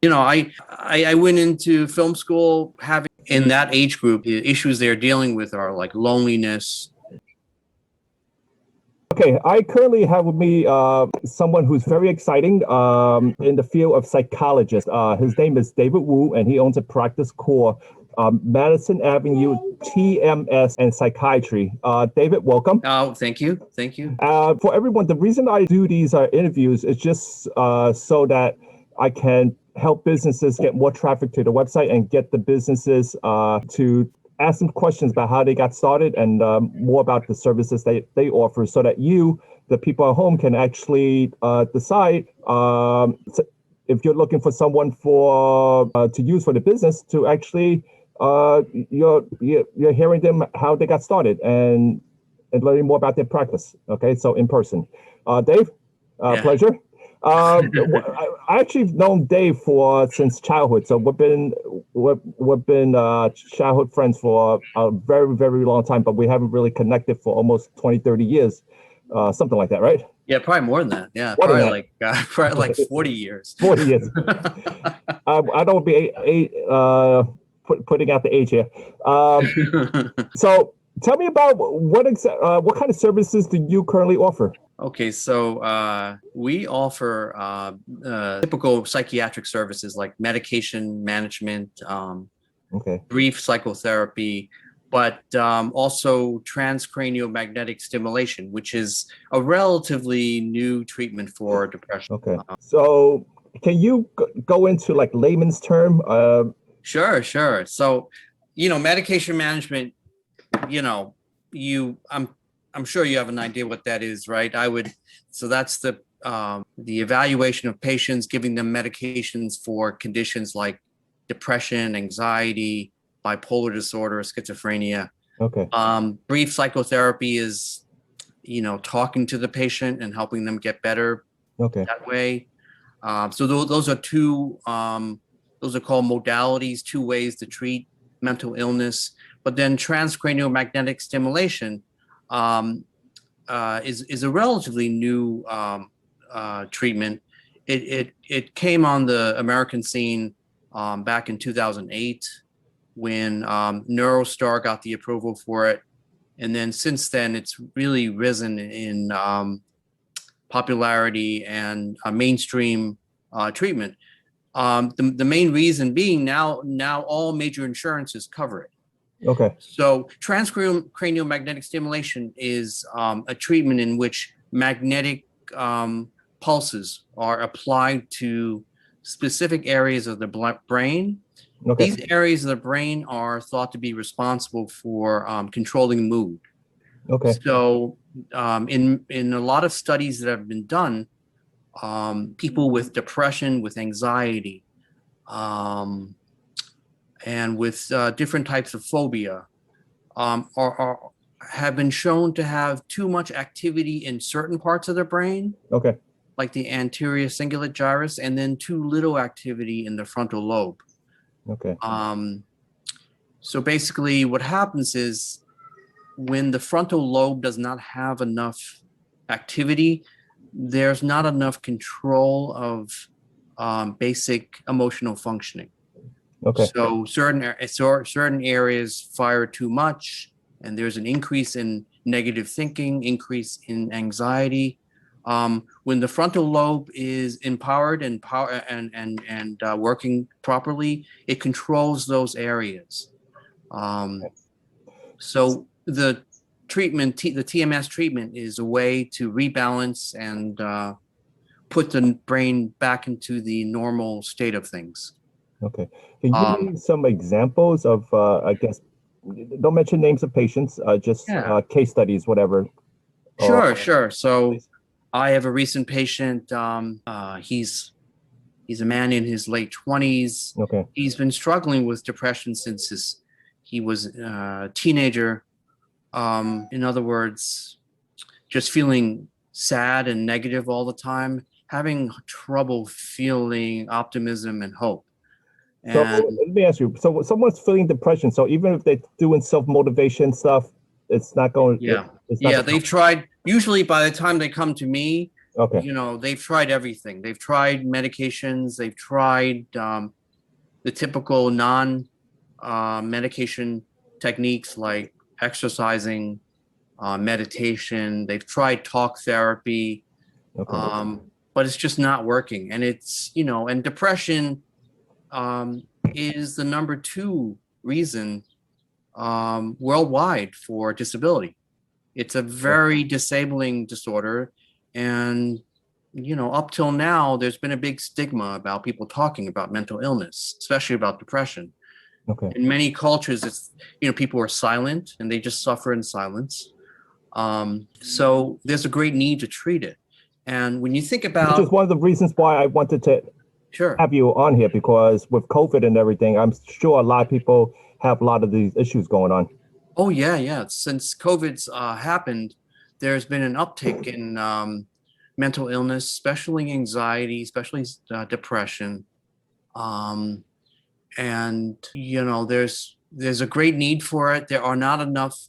I went into film school having in that age group, the issues they're dealing with are like loneliness. Okay, I currently have with me someone who's very exciting in the field of psychologist. His name is David Wu, and he owns a practice called Madison Avenue TMS and Psychiatry. David, welcome. Oh, thank you. Thank you. For everyone, the reason I do these interviews is just so that I can help businesses get more traffic to the website and get the businesses to ask them questions about how they got started and more about the services they offer, so that you, the people at home, can actually decide if you're looking for someone to use for the business, to actually you're hearing them how they got started and learning more about their practice. Okay, so in person. Dave, pleasure. I actually known Dave since childhood, so we've been childhood friends for a very, very long time, but we haven't really connected for almost 20, 30 years, something like that, right? Yeah, probably more than that. Yeah, probably like 40 years. 40 years. I don't be putting out the age here. So tell me about what kind of services do you currently offer? Okay, so we offer typical psychiatric services like medication management, brief psychotherapy, but also transcranial magnetic stimulation, which is a relatively new treatment for depression. Okay, so can you go into like layman's term? Sure. So, medication management, I'm sure you have an idea what that is, right? So that's the evaluation of patients, giving them medications for conditions like depression, anxiety, bipolar disorder, schizophrenia. Okay. Brief psychotherapy is, talking to the patient and helping them get better. Okay. That way. So those are those are called modalities, two ways to treat mental illness. But then transcranial magnetic stimulation is a relatively new treatment. It came on the American scene back in 2008 when Neurostar got the approval for it, and then since then it's really risen in popularity and mainstream treatment. The main reason being now all major insurances cover it. Okay. So transcranial magnetic stimulation is a treatment in which magnetic pulses are applied to specific areas of the brain. Okay. These areas of the brain are thought to be responsible for controlling mood. Okay. So in a lot of studies that have been done, people with depression, with anxiety, and with different types of phobia have been shown to have too much activity in certain parts of the brain, okay, like the anterior cingulate gyrus, and then too little activity in the frontal lobe. Okay. So basically what happens is when the frontal lobe does not have enough activity, there's not enough control of basic emotional functioning. Okay. So certain areas fire too much, and there's an increase in negative thinking, increase in anxiety. When the frontal lobe is empowered and working properly, it controls those areas. So the treatment, the TMS treatment, is a way to rebalance and put the brain back into the normal state of things. Okay. Can you give me some examples of, I guess, don't mention names of patients, just case studies, whatever. Sure. So I have a recent patient. He's a man in his late 20s. Okay. He's been struggling with depression since he was a teenager. In other words, just feeling sad and negative all the time, having trouble feeling optimism and hope. So let me ask you, so someone's feeling depression, so even if they're doing self-motivation stuff, it's not going. They've tried. Usually by the time they come to me, Okay. They've tried everything. They've tried medications. They've tried the typical non-medication techniques like exercising, meditation. They've tried talk therapy, Okay. but it's just not working. And and depression is the number 2 reason worldwide for disability. It's a very disabling disorder. And, up till now, there's been a big stigma about people talking about mental illness, especially about depression. Okay. In many cultures, it's, people are silent and they just suffer in silence. So there's a great need to treat it. And when you think about... Which is one of the reasons why I wanted to Sure. have you on here, because with COVID and everything, I'm sure a lot of people have a lot of these issues going on. Oh, yeah. Since COVID's happened, there's been an uptick in mental illness, especially anxiety, especially depression. And, there's a great need for it. There are not enough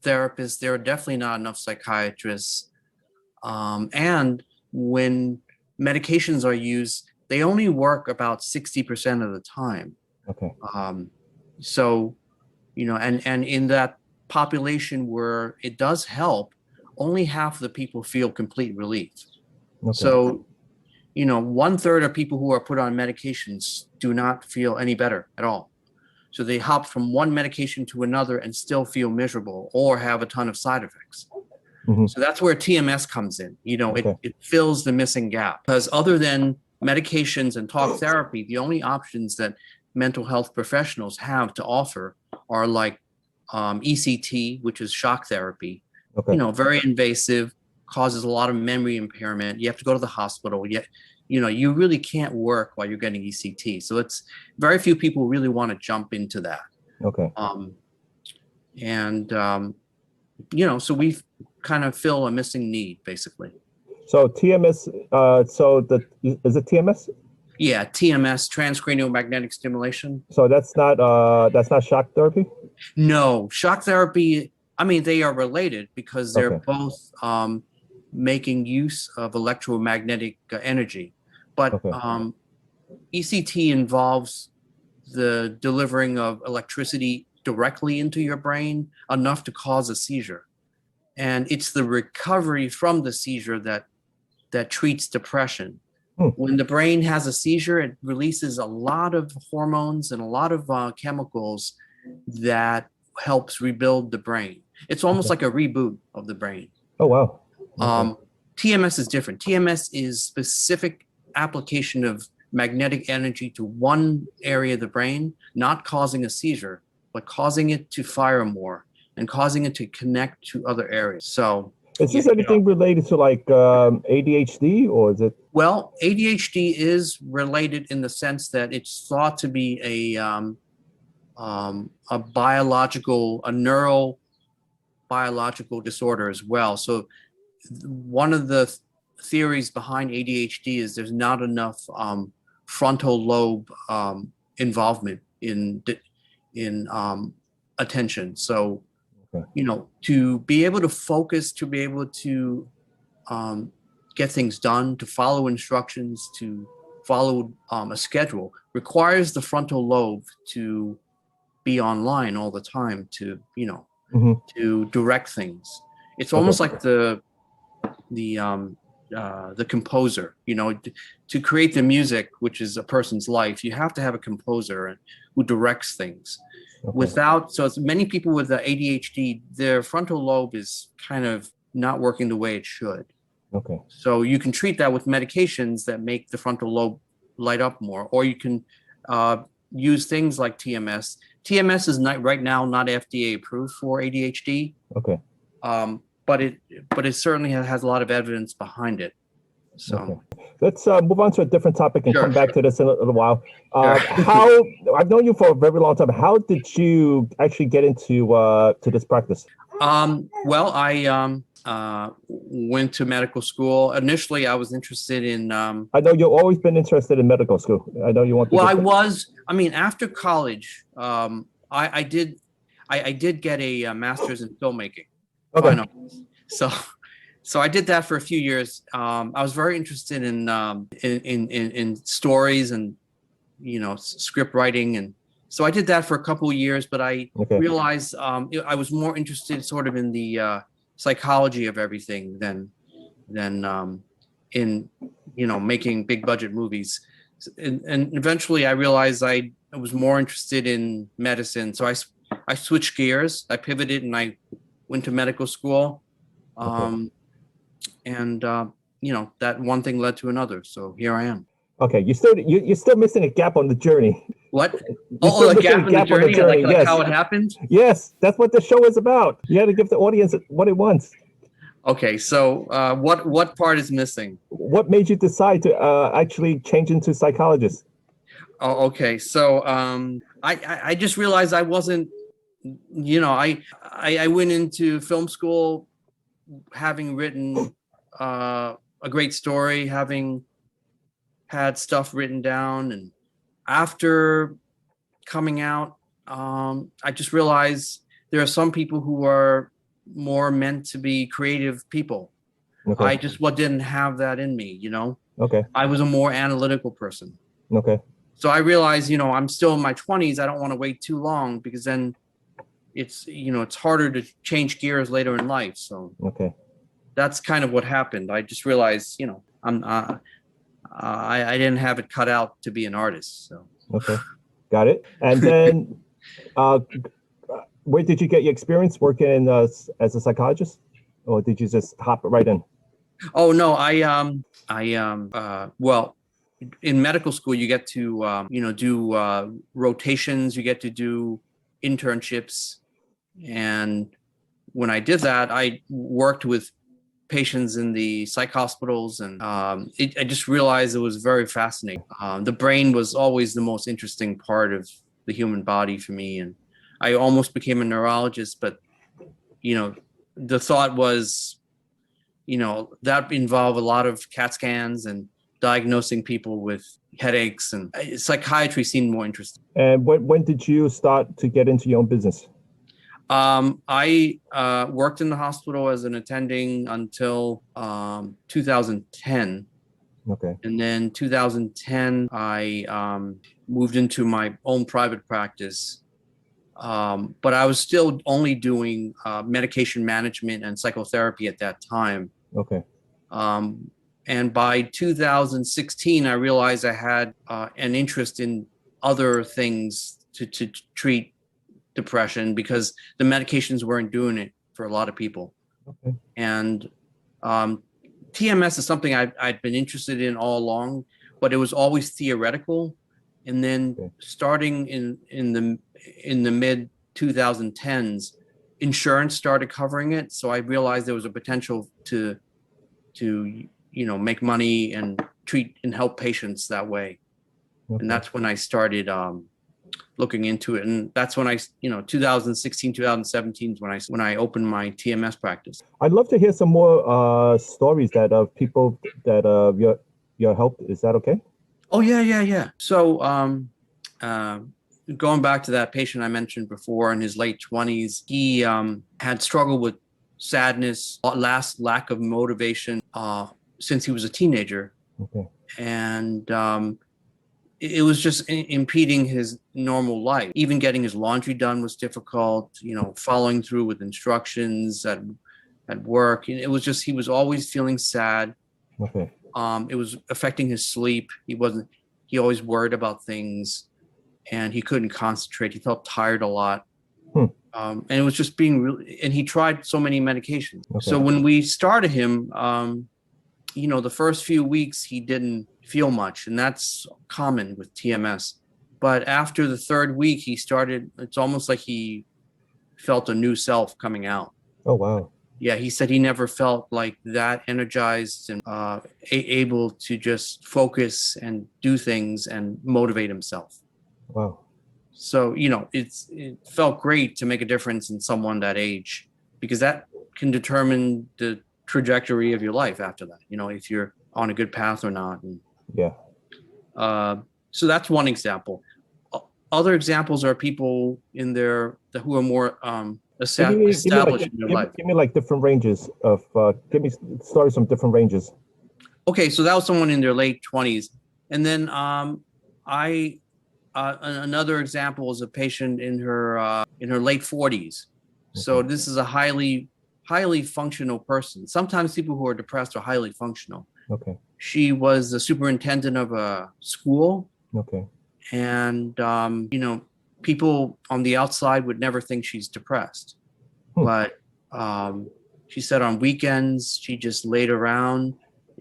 therapists. There are definitely not enough psychiatrists. And when medications are used, they only work about 60% of the time. Okay. So, and in that population where it does help, only half of the people feel complete relief. Okay. So, 1/3 of people who are put on medications do not feel any better at all. So they hop from one medication to another and still feel miserable or have a ton of side effects. Mhm. So that's where TMS comes in. Okay. It fills the missing gap, because other than medications and talk therapy, the only options that mental health professionals have to offer are like ECT, which is shock therapy. Okay. Very invasive, causes a lot of memory impairment. You have to go to the hospital. Yet, you really can't work while you're getting ECT. So it's very few people really want to jump into that. Okay. So we kind of fill a missing need, basically. So TMS, is it TMS? Yeah, TMS, transcranial magnetic stimulation. So that's not shock therapy? No, shock therapy, they are related because they're Okay. both making use of electromagnetic energy. But Okay. ECT involves the delivering of electricity directly into your brain, enough to cause a seizure. And it's the recovery from the seizure that treats depression. When the brain has a seizure, it releases a lot of hormones and a lot of chemicals that helps rebuild the brain. It's almost like a reboot of the brain. Oh, wow. Okay. TMS is different. TMS is specific application of magnetic energy to one area of the brain, not causing a seizure, but causing it to fire more and causing it to connect to other areas. So is this anything related to like ADHD, or is it? Well, ADHD is related in the sense that it's thought to be a neurobiological disorder as well. So one of the theories behind ADHD is there's not enough frontal lobe involvement in attention. So, to be able to focus, to be able to get things done, to follow instructions, to follow a schedule, requires the frontal lobe to be online all the time to, to direct things. It's almost like the composer, to create the music, which is a person's life, you have to have a composer who directs things. Okay. So it's many people with the ADHD, their frontal lobe is kind of not working the way it should. Okay. So you can treat that with medications that make the frontal lobe light up more, or you can use things like TMS. TMS is right now not FDA approved for ADHD. Okay. But it certainly has a lot of evidence behind it. So okay. Let's move on to a different topic and come back to this in a little while. How I've known you for a very long time. How did you actually get into to this practice? Well, I went to medical school. Initially, I was interested in. I know you've always been interested in medical school. I know you want to. Well, after college, I did get a master's in filmmaking. Okay. So So I did that for a few years. I was very interested in stories and script writing, and so I did that for a couple of years. But I Okay. realized I was more interested sort of in the psychology of everything than in making big budget movies. And eventually, I realized I was more interested in medicine. So I switched gears. I pivoted and I went to medical school. Okay. And that one thing led to another. So here I am. Okay, you're still missing a gap on the journey. What? You're Oh, still the missing gap a in the gap on the journey, journey. like Yes, how it happened. yes, that's what the show is about. You got to give the audience what it wants. Okay, so what part is missing? What made you decide to actually change into psychologist? Oh, okay. So I just realized I wasn't. I went into film school having written a great story, having had stuff written down, and after coming out, I just realized there are some people who are more meant to be creative people. Okay. I just didn't have that in me, Okay. I was a more analytical person. Okay. So I realized, I'm still in my 20s. I don't want to wait too long because then it's harder to change gears later in life. So Okay. that's kind of what happened. I just realized, I didn't have it cut out to be an artist. So Okay. Got it. And then, where did you get your experience working as a psychologist, or did you just hop right in? Oh no, well, in medical school you get to do rotations, you get to do internships, and when I did that, I worked with patients in the psych hospitals, and I just realized it was very fascinating. The brain was always the most interesting part of the human body for me, and I almost became a neurologist, but the thought was, that involved a lot of CAT scans and diagnosing people with headaches, and psychiatry seemed more interesting. And when did you start to get into your own business? I worked in the hospital as an attending until 2010. Okay. And then 2010, I moved into my own private practice. But I was still only doing medication management and psychotherapy at that time. Okay. And by 2016, I realized I had an interest in other things to treat depression, because the medications weren't doing it for a lot of people. Okay. And TMS is something I'd been interested in all along, but it was always theoretical. And then starting in the mid 2010s, insurance started covering it. So I realized there was a potential to make money and treat and help patients that way. Okay. And that's when I started looking into it. And that's when 2016, 2017 is when I opened my TMS practice. I'd love to hear some more stories that of people that you helped. Is that okay? Oh, yeah. So going back to that patient I mentioned before in his late 20s, he had struggled with sadness, lack of motivation since he was a teenager. Okay. And it was just impeding his normal life. Even getting his laundry done was difficult, following through with instructions at work. It was just, he was always feeling sad. Okay. It was affecting his sleep. He always worried about things, and he couldn't concentrate. He felt tired a lot. And it was just and he tried so many medications. Okay. So when we started him, the first few weeks he didn't feel much, and that's common with TMS. But after the third week, it's almost like he felt a new self coming out. Oh, wow. Yeah, he said he never felt like that energized and able to just focus and do things and motivate himself. Wow. So, it felt great to make a difference in someone that age, because that can determine the trajectory of your life after that, if you're on a good path or not. And, yeah. So that's one example. Other examples are people who are more establish in your life. Give me like different ranges of, give me stories from different ranges. Okay, so that was someone in their late 20s. And then another example is a patient in her late 40s. So this is a highly functional person. Sometimes people who are depressed are highly functional. Okay. She was the superintendent of a school. Okay. And, people on the outside would never think she's depressed. But she said on weekends, she just laid around,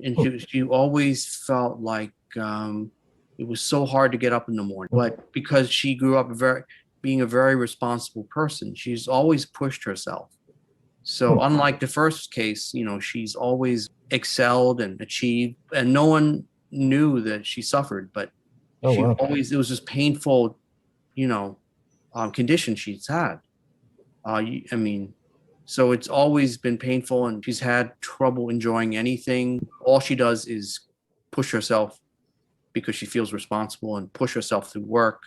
and she always felt like it was so hard to get up in the morning. But because she grew up being a very responsible person, she's always pushed herself. So unlike the first case, she's always excelled and achieved, and no one knew that she suffered, but it was this painful, condition she's had. So it's always been painful, and she's had trouble enjoying anything. All she does is push herself because she feels responsible and push herself through work.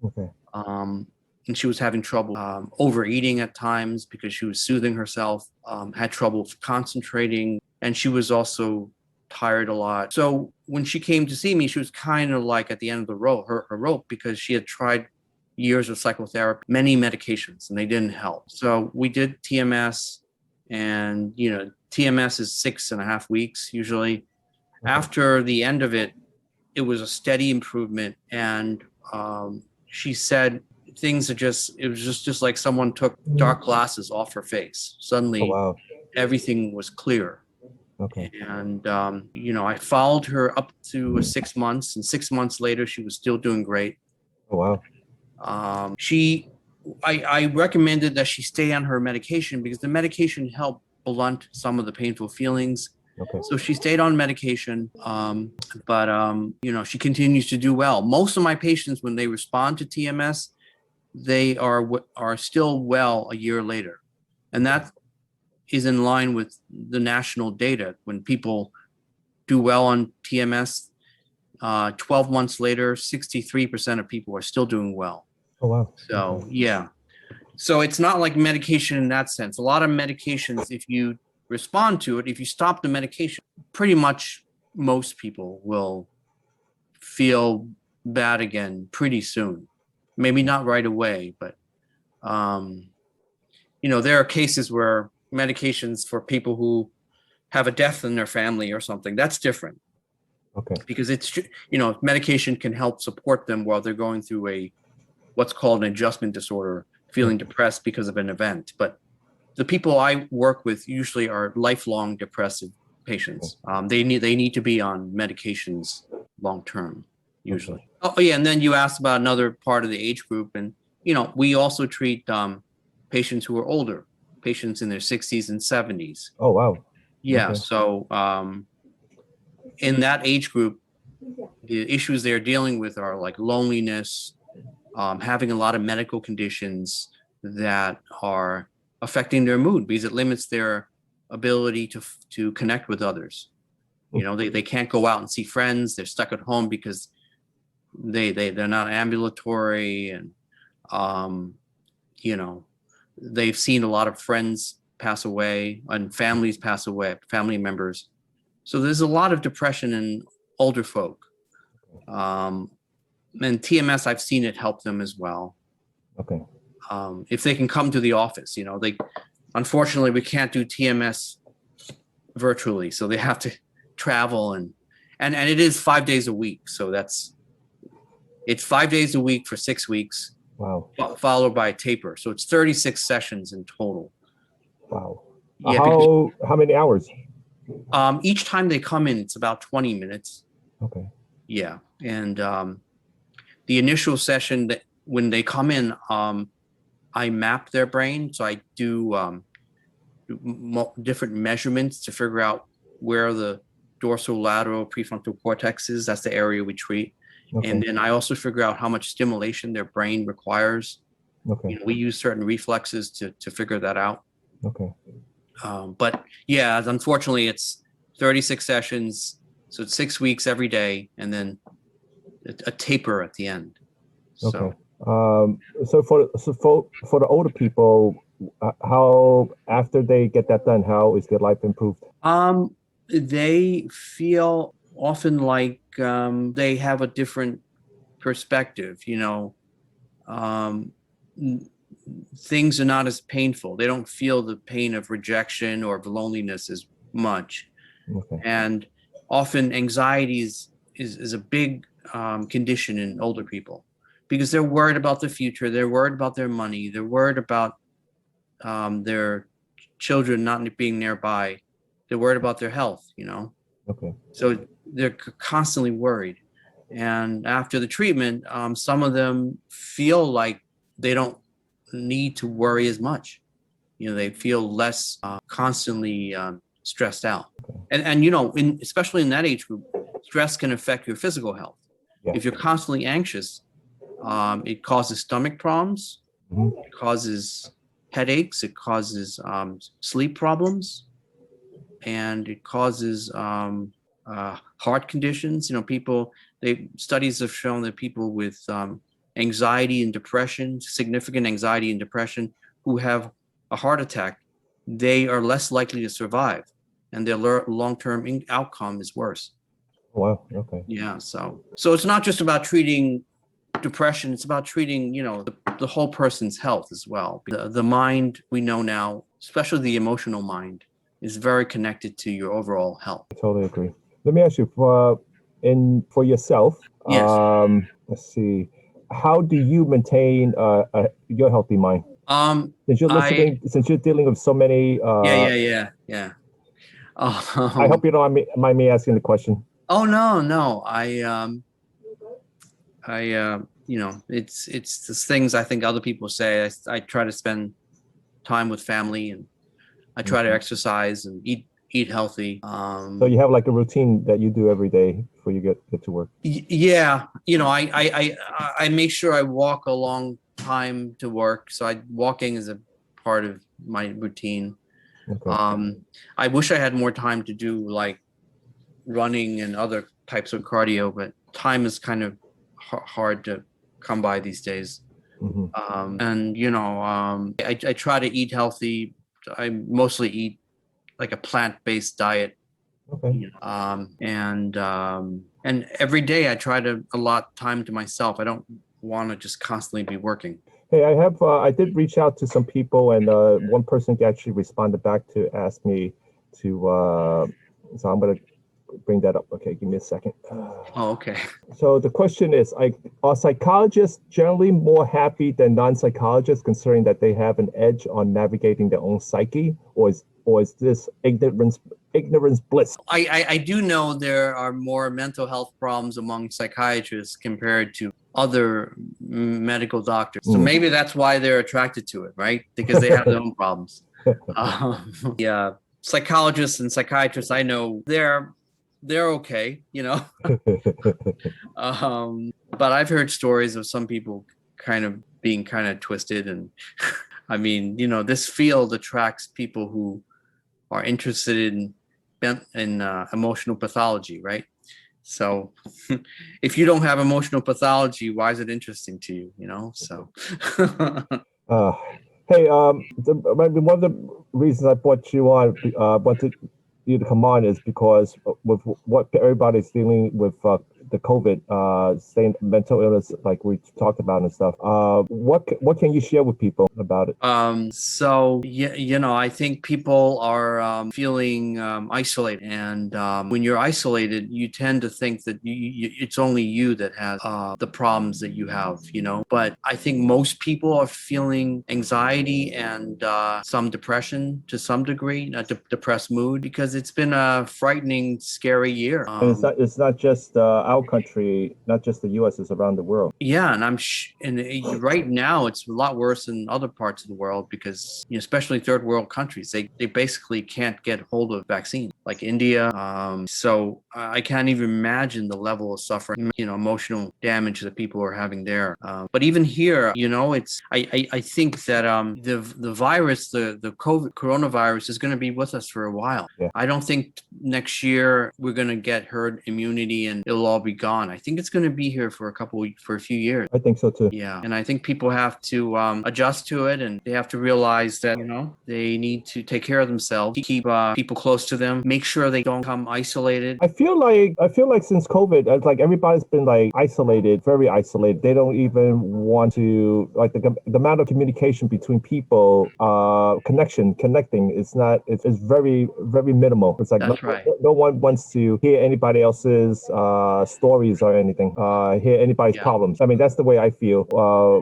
Okay. And she was having trouble overeating at times because she was soothing herself, had trouble concentrating, and she was also tired a lot. So when she came to see me, she was kind of like at the end of the rope, her rope, because she had tried years of psychotherapy, many medications, and they didn't help. So we did TMS, and TMS is 6.5 weeks usually. Okay. After the end of it, it was a steady improvement, and she said it was just like someone took dark glasses off her face. Suddenly, everything was clear. Okay. And I followed her up to 6 months, and 6 months later, she was still doing great. Oh wow. I recommended that she stay on her medication because the medication helped blunt some of the painful feelings. Okay. So she stayed on medication, but she continues to do well. Most of my patients, when they respond to TMS, they are still well a year later, and that is in line with the national data. When people do well on TMS, 12 months later, 63% of people are still doing well. Oh, wow. So, yeah. So it's not like medication in that sense. A lot of medications, if you respond to it, if you stop the medication, pretty much most people will feel bad again pretty soon. Maybe not right away, but, there are cases where medications for people who have a death in their family or something, that's different. Okay. Because it's, medication can help support them while they're going through what's called an adjustment disorder, feeling depressed because of an event. But the people I work with usually are lifelong depressive patients. They need to be on medications long term, usually. Okay. Oh yeah, and then you asked about another part of the age group, and we also treat patients who are older, patients in their 60s and 70s. Oh wow. Yeah. Okay. So in that age group, the issues they're dealing with are like loneliness, having a lot of medical conditions that are affecting their mood because it limits their ability to connect with others. They can't go out and see friends. They're stuck at home because they're not ambulatory, and they've seen a lot of friends pass away and families pass away, family members. So there's a lot of depression in older folk. And TMS, I've seen it help them as well. Okay. If they can come to the office, unfortunately, we can't do TMS virtually. So they have to travel and it is 5 days a week. So it's 5 days a week for 6 weeks. Wow. Followed by a taper. So it's 36 sessions in total. Wow. Yeah, how many hours? Each time they come in, it's about 20 minutes. Okay. Yeah. And the initial session, that when they come in, I map their brain. So I do different measurements to figure out where the dorsolateral prefrontal cortex is. That's the area we treat. Okay. And then I also figure out how much stimulation their brain requires. Okay. We use certain reflexes to figure that out. Okay. But yeah, unfortunately, it's 36 sessions. So it's 6 weeks every day, and then a taper at the end. Okay. So for the older people, how after they get that done, how is their life improved? They feel often like they have a different perspective, um, things are not as painful. They don't feel the pain of rejection or of loneliness as much. Okay. And often anxiety is a big condition in older people because they're worried about the future. They're worried about their money. They're worried about their children not being nearby. They're worried about their health. Okay. So they're constantly worried. And after the treatment, some of them feel like they don't need to worry as much. They feel less constantly stressed out. And especially in that age group, stress can affect your physical health. Yeah. If you're constantly anxious, it causes stomach problems, it causes headaches, it causes sleep problems, and it causes heart conditions. Studies have shown that people with anxiety and depression, significant anxiety and depression, who have a heart attack, they are less likely to survive, and their long-term outcome is worse. Wow. Okay. Yeah. So it's not just about treating depression; it's about treating, the whole person's health as well. The mind, we know now, especially the emotional mind, is very connected to your overall health. I totally agree. Let me ask you for yourself. Yes. Let's see. How do you maintain your healthy mind? Since you're dealing with so many. Yeah. I hope you don't mind me asking the question. Oh no. It's the things I think other people say. I try to spend time with family, and I try to exercise and eat healthy. So you have like a routine that you do every day before you get to work. Yeah, I make sure I walk a long time to work. So walking is a part of my routine. Okay. I wish I had more time to do like running and other types of cardio, but time is kind of hard to come by these days. And I try to eat healthy. I mostly eat like a plant-based diet. Okay. And every day I try to allot time to myself. I don't want to just constantly be working. Hey, I did reach out to some people, and one person actually responded back to ask me to, so I'm going to bring that up. Okay, give me a second. Oh, okay. So the question is, are psychologists generally more happy than non-psychologists, considering that they have an edge on navigating their own psyche, or is this ignorance bliss? I do know there are more mental health problems among psychiatrists compared to other medical doctors. So maybe that's why they're attracted to it, right? Because they have their own problems. Yeah, psychologists and psychiatrists, I know they're okay, but I've heard stories of some people being kind of twisted. And I mean, this field attracts people who are interested in emotional pathology, right? So if you don't have emotional pathology, why is it interesting to you? So. Hey, one of the reasons I brought you on, wanted you to come on, is because with what everybody's dealing with, the COVID, saying mental illness, like we talked about and stuff. What can you share with people about it? So yeah, I think people are feeling isolated, and when you're isolated, you tend to think that it's only you that has the problems that you have, But I think most people are feeling anxiety and some depression to some degree, depressed mood, because it's been a frightening, scary year. And it's not just our country, not just the U.S., it's around the world. Yeah, and right now it's a lot worse in other parts of the world because, especially third world countries, they basically can't get hold of vaccines, like India. So I can't even imagine the level of suffering, emotional damage that people are having there. But even here, I think that the virus, the coronavirus, is going to be with us for a while. Yeah. I don't think next year we're going to get herd immunity and it'll all be be gone. I think it's going to be here for a few years. I think so too. Yeah. And I think people have to adjust to it, and they have to realize that, they need to take care of themselves, keep people close to them, make sure they don't become isolated. I feel like since COVID, it's like everybody's been like isolated, very isolated. They don't even want to, like, the amount of communication between people, connecting. It's very, very minimal. It's like That's right. no one wants to hear anybody else's stories or anything, hear anybody's problems. I mean, that's the way I feel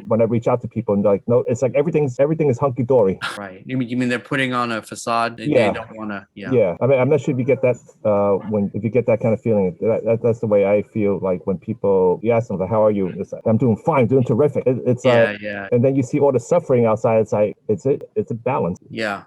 when I reach out to people, and like, no, it's like everything is hunky dory. Right. You mean they're putting on a facade? Yeah. They don't want to. Yeah. Yeah. I mean, I'm not sure if you get that if you get that kind of feeling. That's the way I feel like when people, you ask them, like, how are you? It's like, I'm doing fine, doing terrific. It's yeah. And then you see all the suffering outside. It's like, it's a balance. Yeah.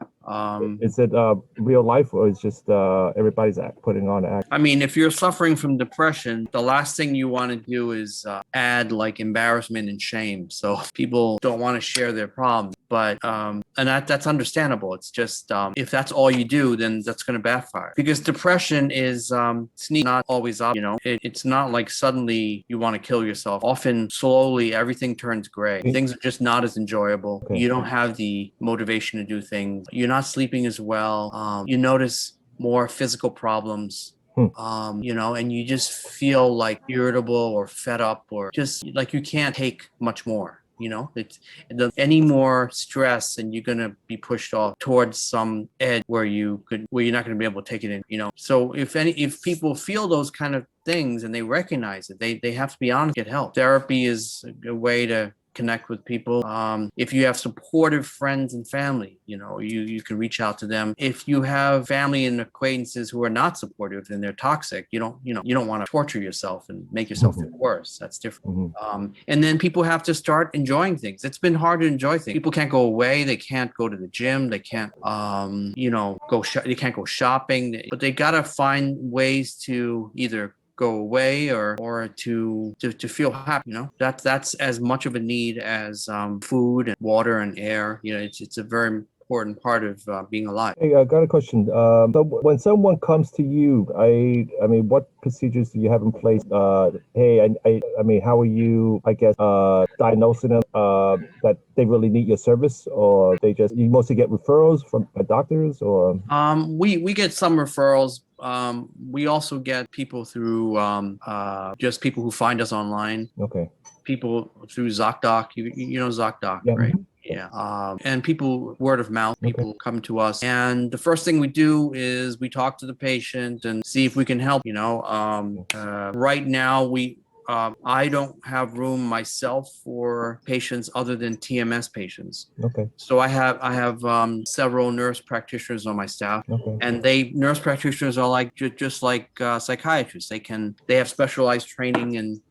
Is it real life, or is just everybody's putting on act? I mean, if you're suffering from depression, the last thing you want to do is add like embarrassment and shame. So people don't want to share their problems. But and that's understandable. It's just if that's all you do, then that's going to backfire, because depression is not always up. It's not like suddenly you want to kill yourself. Often, slowly, everything turns gray. Things are just not as enjoyable. Okay. You don't have the motivation to do things. You're not sleeping as well. You notice more physical problems. And you just feel like irritable or fed up, or just like you can't take much more. Any more stress, and you're gonna be pushed off towards some edge where you're not gonna be able to take it in. So if people feel those kind of things and they recognize it, they have to be honest, get help. Therapy is a way to connect with people. If you have supportive friends and family, you can reach out to them. If you have family and acquaintances who are not supportive and they're toxic, you don't want to torture yourself and make yourself feel worse. That's different. And then people have to start enjoying things. It's been hard to enjoy things. People can't go away. They can't go to the gym. They can't, they can't go shopping. But they gotta find ways to either go away or to feel happy. That's as much of a need as food and water and air. It's a very important part of being alive. Hey, I got a question. So when someone comes to you, I mean, what procedures do you have in place? Hey, I mean, how are you, I guess, diagnosing them that they really need your service, or you mostly get referrals from doctors, or? We get some referrals. We also get people through just people who find us online. Okay. People through ZocDoc. You know ZocDoc, Yeah. right? Yeah. And people, word of mouth, people come to us. And the first thing we do is we talk to the patient and see if we can help. Right now, I don't have room myself for patients other than TMS patients. Okay. So I have several nurse practitioners on my staff, Okay. and nurse practitioners are like just like psychiatrists. They have specialized training in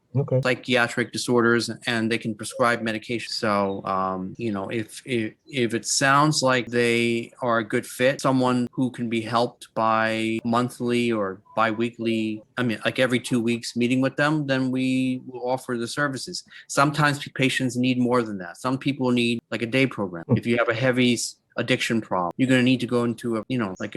psychiatric disorders, and they can prescribe medication. So, if it sounds like they are a good fit, someone who can be helped by monthly or bi-weekly, like every 2 weeks meeting with them, then we will offer the services. Sometimes patients need more than that. Some people need like a day program. If you have a heavy addiction problem, you're going to need to go into a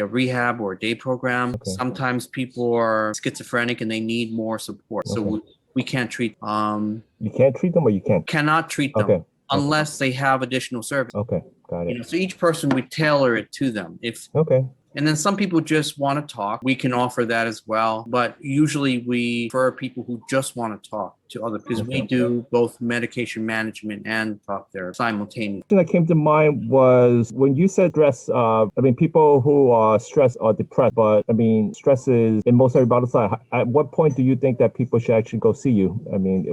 rehab or a day program. Okay. Sometimes people are schizophrenic and they need more support. Okay. So we can't treat. You can't treat them, or you can't? Cannot treat them unless they have additional service. Okay, got it. So each person, we tailor it to them. And then some people just want to talk. We can offer that as well. But usually we refer people who just want to talk to others, because we do both medication management and talk therapy simultaneously. The thing that came to mind was when you said stress. People who are stressed are depressed, but stress is in most everybody's life. At what point do you think that people should actually go see you?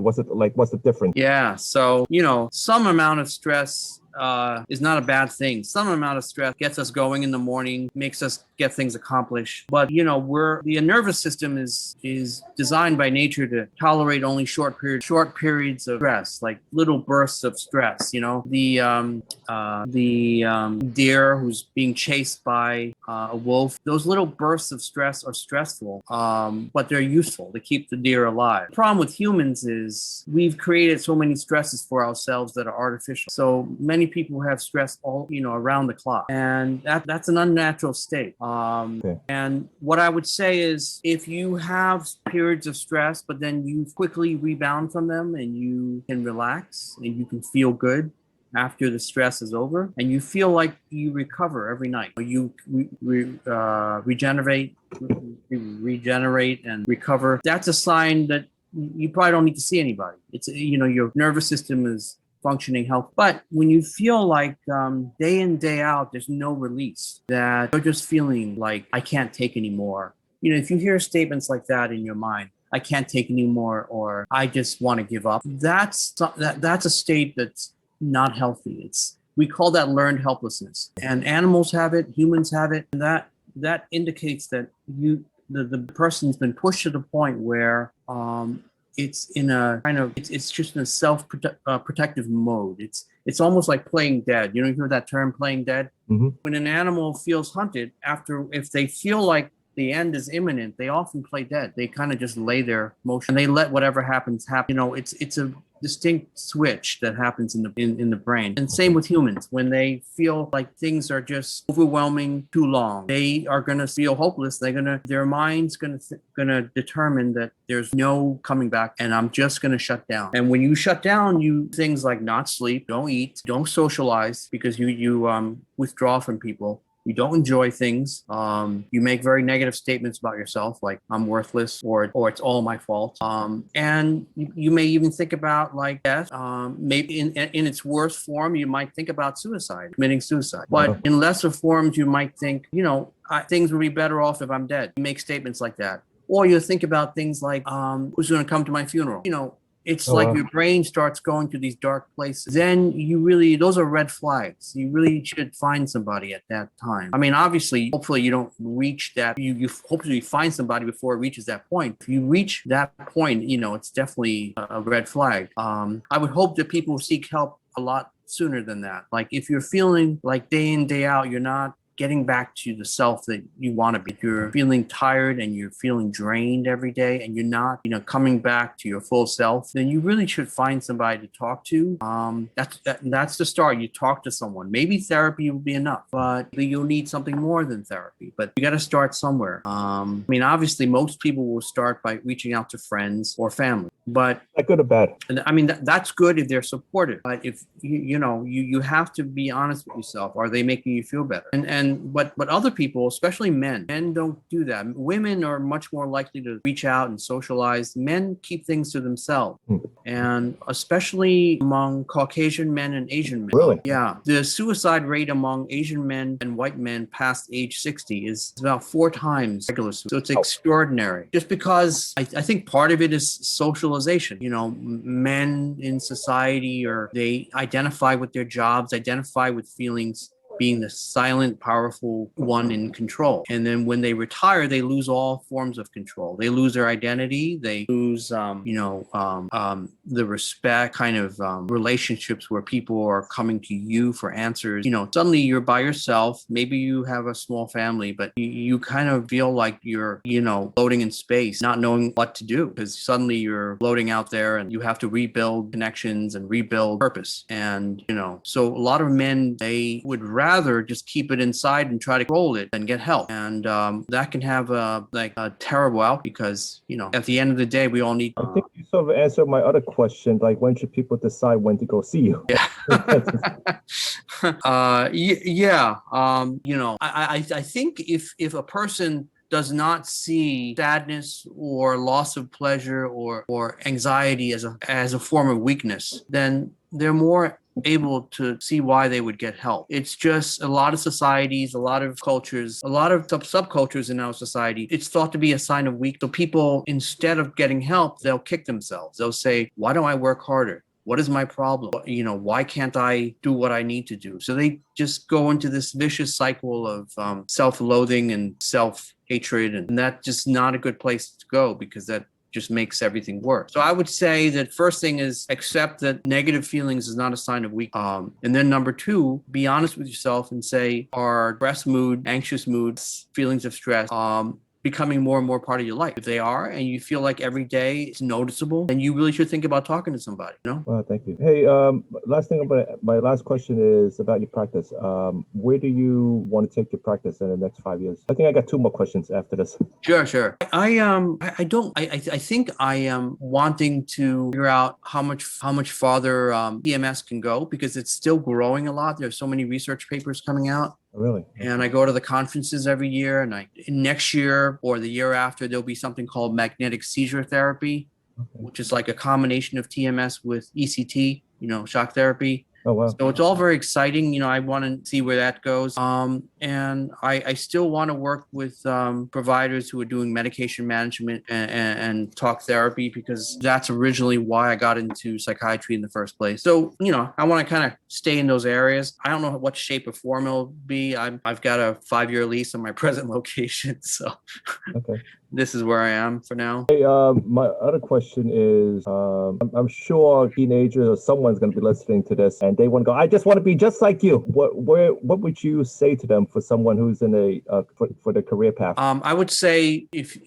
What's the difference? Yeah. So, some amount of stress is not a bad thing. Some amount of stress gets us going in the morning, makes us get things accomplished. But the nervous system is designed by nature to tolerate only short periods of stress, like little bursts of stress. The deer who's being chased by a wolf, those little bursts of stress are stressful, but they're useful to keep the deer alive. The problem with humans is we've created so many stresses for ourselves that are artificial. So many many people have stress all, around the clock, and that's an unnatural state. And what I would say is, if you have periods of stress, but then you quickly rebound from them and you can relax and you can feel good after the stress is over, and you feel like you recover every night, you regenerate and recover, that's a sign that you probably don't need to see anybody. It's, your nervous system is functioning health. But when you feel like day in, day out, there's no release, that you're just feeling like, I can't take anymore. If you hear statements like that in your mind, I can't take anymore, or I just want to give up, that's a state that's not healthy. We call that learned helplessness, and animals have it, humans have it, and that indicates that the person's been pushed to the point where it's in a kind of it's just in a protective mode. It's almost like playing dead. You hear that term, playing dead? Mm-hmm. When an animal feels hunted, if they feel like the end is imminent, they often play dead. They kind of just lay there motion, and they let whatever happens happen. It's a distinct switch that happens in the brain. And same with humans. When they feel like things are just overwhelming too long, they are going to feel hopeless. Their mind's going to determine that there's no coming back, and I'm just going to shut down. And when you shut down, things like not sleep, don't eat, don't socialize, because you withdraw from people. You don't enjoy things. You make very negative statements about yourself, like I'm worthless, or it's all my fault. And you may even think about like death. Maybe in its worst form, you might think about suicide, committing suicide. But in lesser forms, you might think, things would be better off if I'm dead. You make statements like that. Or you think about things like, who's going to come to my funeral? It's like your brain starts going to these dark places. Then those are red flags. You really should find somebody at that time. I mean, obviously, hopefully you don't reach that. You hopefully find somebody before it reaches that point. If you reach that point, it's definitely a red flag. I would hope that people seek help a lot sooner than that. Like if you're feeling like day in, day out, you're not getting back to the self that you want to be. If you're feeling tired and you're feeling drained every day and you're not, coming back to your full self, then you really should find somebody to talk to. That's the start. You talk to someone. Maybe therapy will be enough, but you'll need something more than therapy. But you got to start somewhere. Obviously, most people will start by reaching out to friends or family. But good or bad? That's good if they're supportive. But if you have to be honest with yourself. Are they making you feel better? But other people, especially men don't do that. Women are much more likely to reach out and socialize. Men keep things to themselves, and especially among Caucasian men and Asian men. Really? Yeah, the suicide rate among Asian men and white men past age 60 is about 4 times regular suicide. So it's extraordinary. Just because I think part of it is socialization. Men in society, or they identify with their jobs, identify with feelings, being the silent, powerful one in control. And then when they retire, they lose all forms of control. They lose their identity. They lose, the respect, kind of relationships where people are coming to you for answers. Suddenly you're by yourself. Maybe you have a small family, but you kind of feel like you're, floating in space, not knowing what to do, because suddenly you're floating out there and you have to rebuild connections and rebuild purpose. And, so a lot of men, they would rather just keep it inside and try to control it than get help. And that can have a terrible outcome, because, at the end of the day, we all need. I think you sort of answered my other question, like when should people decide when to go see you? Yeah. I think if a person does not see sadness or loss of pleasure or anxiety as a form of weakness, then they're more able to see why they would get help. It's just a lot of societies, a lot of cultures, a lot of subcultures in our society, it's thought to be a sign of weakness. So people, instead of getting help, they'll kick themselves. They'll say, why don't I work harder? What is my problem? Why can't I do what I need to do? So they just go into this vicious cycle of self-loathing and self-hatred, and that's just not a good place to go, because that just makes everything worse. So I would say that first thing is accept that negative feelings is not a sign of weakness. And then number 2, be honest with yourself and say, are depressed mood, anxious moods, feelings of stress, becoming more and more part of your life. If they are, and you feel like every day it's noticeable, then you really should think about talking to somebody, you know? Well, thank you. Hey, last thing my last question is about your practice. Where do you want to take your practice in the next 5 years? I think I got two more questions after this. Sure. I think I am wanting to figure out how much farther TMS can go, because it's still growing a lot. There's so many research papers coming out. Really? And I go to the conferences every year, and next year or the year after, there'll be something called magnetic seizure therapy, which is like a combination of TMS with ECT, shock therapy. Oh, wow. So it's all very exciting. I want to see where that goes. And I still want to work with providers who are doing medication management and talk therapy, because that's originally why I got into psychiatry in the first place. So, I want to kind of stay in those areas. I don't know what shape or form it'll be. I've got a 5-year lease on my present location. So Okay. This is where I am for now. Hey, my other question is, I'm sure teenagers or someone's going to be listening to this and they want to go, I just want to be just like you. What would you say to them for someone who's in for the career path? I would say, if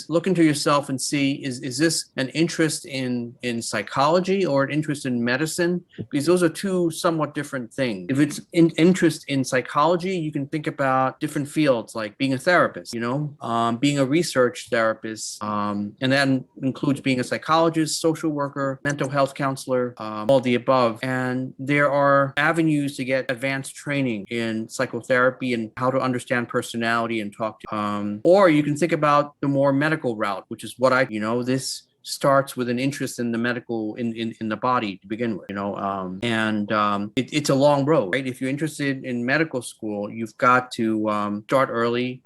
look into yourself and see, is this an interest in psychology or an interest in medicine? Because those are two somewhat different things. If it's an interest in psychology, you can think about different fields, like being a therapist, being a research therapist, and that includes being a psychologist, social worker, mental health counselor, all the above. And there are avenues to get advanced training in psychotherapy and how to understand personality and talk to. Or you can think about the more medical route, which is what this starts with an interest in the medical in the body to begin with, it's a long road, right? If you're interested in medical school, you've got to start early,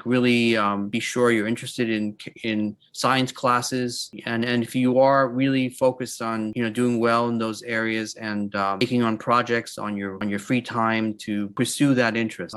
really be sure you're interested in science classes, and if you are really focused on doing well in those areas and taking on projects on your free time to pursue that interest.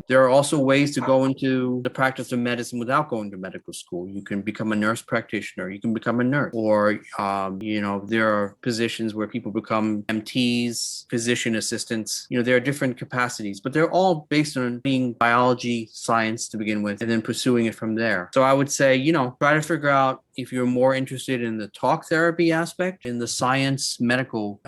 There are also ways to go into the practice of medicine without going to medical school. You can become a nurse practitioner. You can become a nurse, or there are positions where people become MTs, physician assistants. There are different capacities, but they're all based on being biology, science to begin with, and then pursuing it from there. So I would say, try to figure out if you're more interested in the talk therapy aspect, in the science medical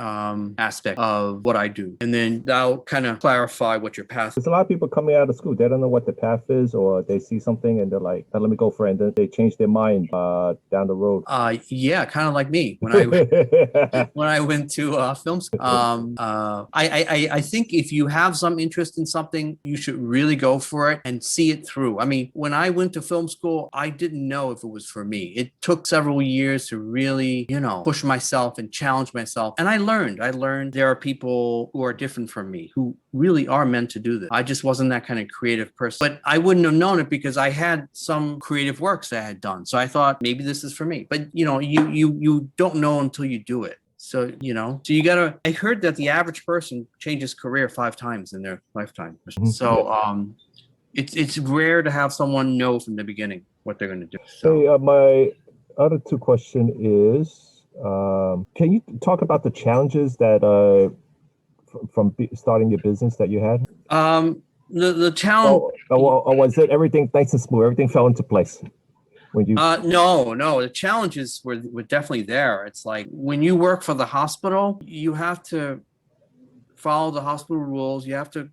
aspect of what I do, and then that'll kind of clarify what your path is. There's a lot of people coming out of school, they don't know what the path is, or they see something and they're like, let me go for it, and then they change their mind down the road. Yeah, kind of like me when I went to film school. I think if you have some interest in something, you should really go for it and see it through. I mean, when I went to film school, I didn't know if it was for me. It took several years to really, push myself and challenge myself. And I learned there are people who are different from me, who really are meant to do this. I just wasn't that kind of creative person. But I wouldn't have known it because I had some creative works that I had done. So I thought maybe this is for me. But you don't know until you do it. So, you gotta, I heard that the average person changes career 5 times in their lifetime. So it's rare to have someone know from the beginning what they're going to do. So. Hey, my other two question is, can you talk about the challenges that from starting your business that you had? The challenge. Or was it everything nice and smooth? Everything fell into place when you? No. The challenges were definitely there. It's like when you work for the hospital, you have to follow the hospital rules. You have to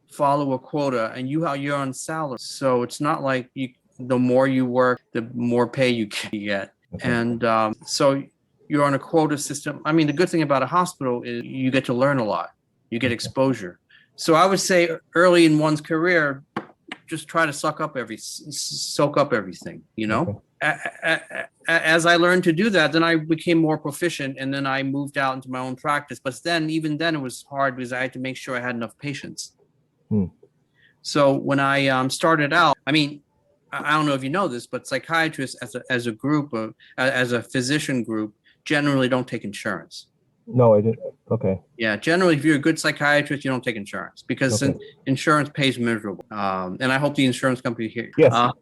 follow a quota, and you're on salary. So it's not like the more you work, the more pay you get. Okay. And so you're on a quota system. I mean, the good thing about a hospital is you get to learn a lot. You get exposure. So I would say early in one's career, just try to soak up everything, Okay. As I learned to do that, then I became more proficient, and then I moved out into my own practice. But even then it was hard because I had to make sure I had enough patients. So when I started out, I mean, I don't know if you know this, but psychiatrists as a group, as a physician group, generally don't take insurance. No, I didn't. Okay. Yeah, generally, if you're a good psychiatrist, you don't take insurance because insurance pays miserable. And I hope the insurance company here. Yes.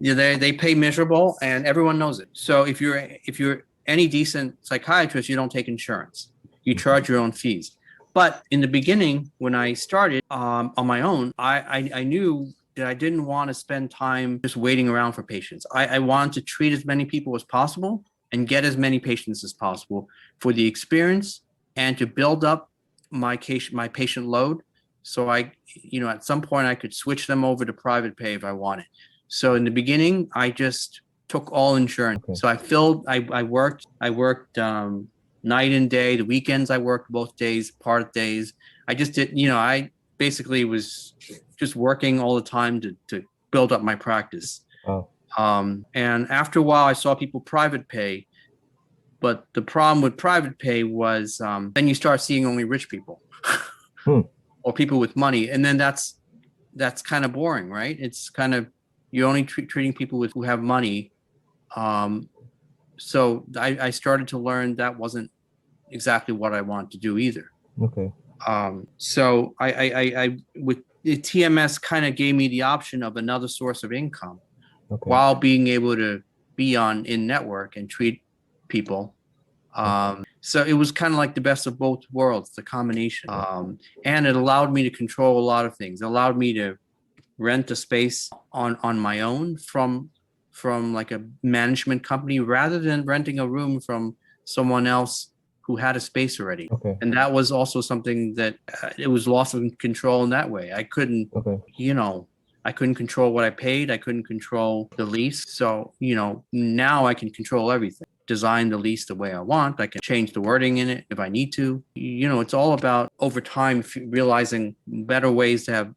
They pay miserable, and everyone knows it. So if you're any decent psychiatrist, you don't take insurance. You charge your own fees. But in the beginning, when I started on my own, I knew that I didn't want to spend time just waiting around for patients. I wanted to treat as many people as possible and get as many patients as possible for the experience and to build up my patient load. So at some point I could switch them over to private pay if I wanted. So in the beginning, I just took all insurance. Okay. So I worked night and day. The weekends I worked both days, part days. I just did, I basically was just working all the time to build up my practice. Oh. And after a while, I saw people private pay. But the problem with private pay was then you start seeing only rich people or people with money. And then that's kind of boring, right? It's kind of, you're only treating people who have money. So I started to learn that wasn't exactly what I wanted to do either. Okay. So I with the TMS kind of gave me the option of another source of income while being able to be in network and treat people. So it was kind of like the best of both worlds, the combination. And it allowed me to control a lot of things. It allowed me to rent a space on my own from like a management company rather than renting a room from someone else who had a space already. Okay. And that was also something that it was loss of control in that way. I couldn't, I couldn't control what I paid. I couldn't control the lease. So, now I can control everything. Design the lease the way I want. I can change the wording in it if I need to. It's all about over time realizing better ways to have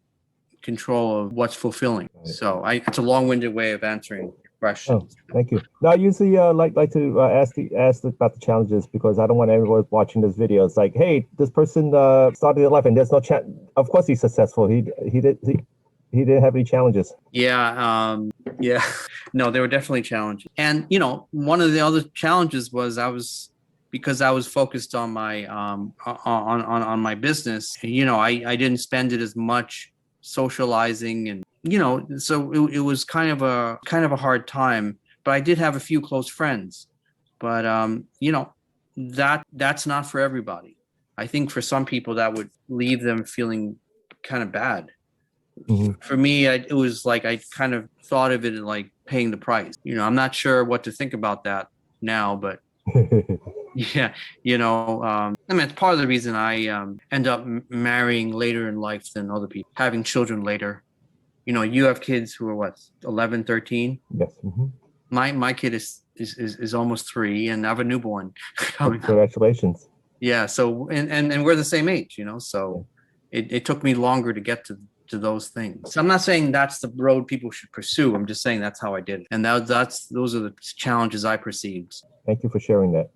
control of what's fulfilling. So it's a long-winded way of answering your question. Oh, thank you. Now, I usually like to ask about the challenges because I don't want everyone watching this video. It's like, hey, this person started their life and there's no chance. Of course, he's successful. He didn't have any challenges. Yeah. No, there were definitely challenges. And, one of the other challenges was because I was focused on my on my business, I didn't spend it as much socializing and, so it was kind of a hard time, but I did have a few close friends, but, that's not for everybody. I think for some people that would leave them feeling kind of bad. Mm-hmm. For me, it was like I kind of thought of it like paying the price. I'm not sure what to think about that now, but yeah, it's part of the reason I end up marrying later in life than other people, having children later. You have kids who are what, 11, 13? Yes. Mm-hmm. My kid is almost 3 and I have a newborn coming. Congratulations. Yeah. So, and we're the same age, so it took me longer to get to those things. So I'm not saying that's the road people should pursue. I'm just saying that's how I did it. And those are the challenges I perceived. Thank you for sharing that.